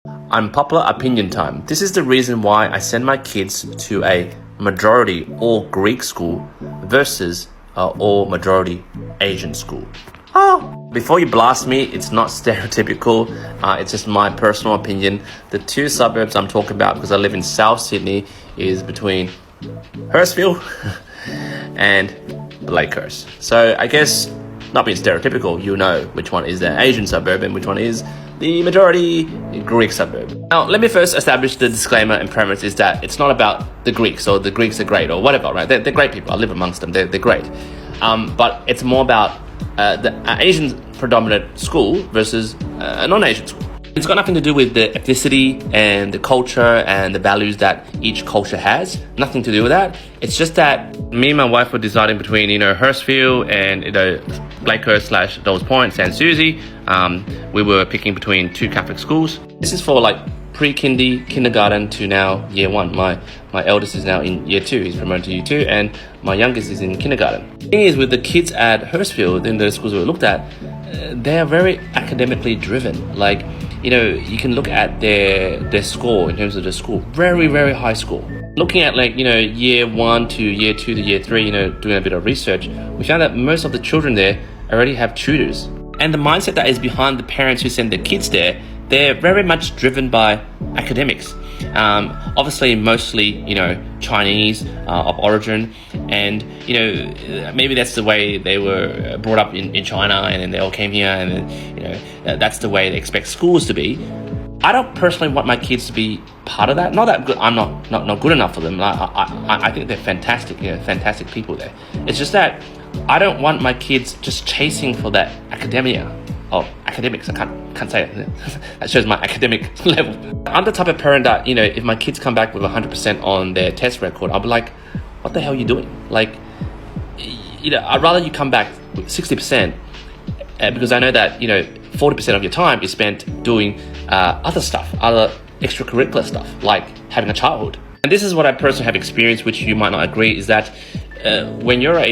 Unpopular opinion time. This is the reason why I send my kids to a majority all Greek school versus all majority Asian school. Before you blast me, it's not stereotypical. It's just my personal opinion. The two suburbs I'm talking about, because I live in South Sydney, is between Hurstville and Lakehurst. So I guess, not being stereotypical, you know which one is the Asian suburb and which one is the majority Greek suburb. Now, let me first establish the disclaimer and premise is that it's not about the Greeks or the Greeks are great or whatever, right? They're great people. I live amongst them. They're great. But it's more about the Asian predominant school versus a non-Asian school. It's got nothing to do with the ethnicity and the culture and the values that each culture has. Nothing to do with that. It's just that me and my wife were deciding between, Hurstville and, Blakehurst / Those Point, San Susie. We were picking between two Catholic schools. This is for pre-kindy, kindergarten to now year one. My eldest is now in year two. He's promoted to year two, and my youngest is in kindergarten. The thing is, with the kids at Hurstville, in the schools we looked at, they are very academically driven. You can look at their score in terms of the school, very, very high score. Looking at year one to year two to year three, doing a bit of research, we found that most of the children there already have tutors. And the mindset that is behind the parents who send their kids there, they're very much driven by academics. Obviously, mostly, Chinese of origin, and maybe that's the way they were brought up in China, and then they all came here, and that's the way they expect schools to be. I don't personally want my kids to be part of that. Not that good. I'm not good enough for them. I think they're fantastic, fantastic people there. It's just that I don't want my kids just chasing for that academics. I can't say it. That shows my academic level. I'm the type of parent that, if my kids come back with 100% on their test record, I'll be like, what the hell are you doing? I'd rather you come back with 60%, because I know that, 40% of your time is spent doing other stuff, other extracurricular stuff, like having a childhood. And this is what I personally have experienced, which you might not agree, is that when you're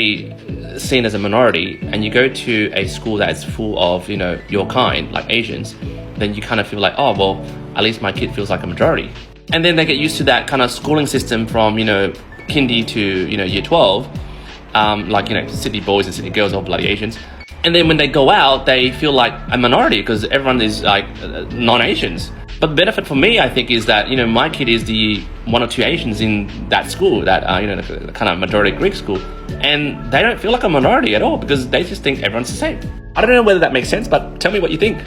seen as a minority and you go to a school that is full of, your kind, like Asians, then you kind of feel like, oh, well, at least my kid feels like a majority. And then they get used to that kind of schooling system from, kindy to, year 12, Sydney boys and Sydney girls, all bloody Asians. And then when they go out, they feel like a minority because everyone is non-Asians. But the benefit for me, I think, is that, my kid is the one or two Asians in that school, that, the kind of majority Greek school. And they don't feel like a minority at all because they just think everyone's the same. I don't know whether that makes sense, but tell me what you think.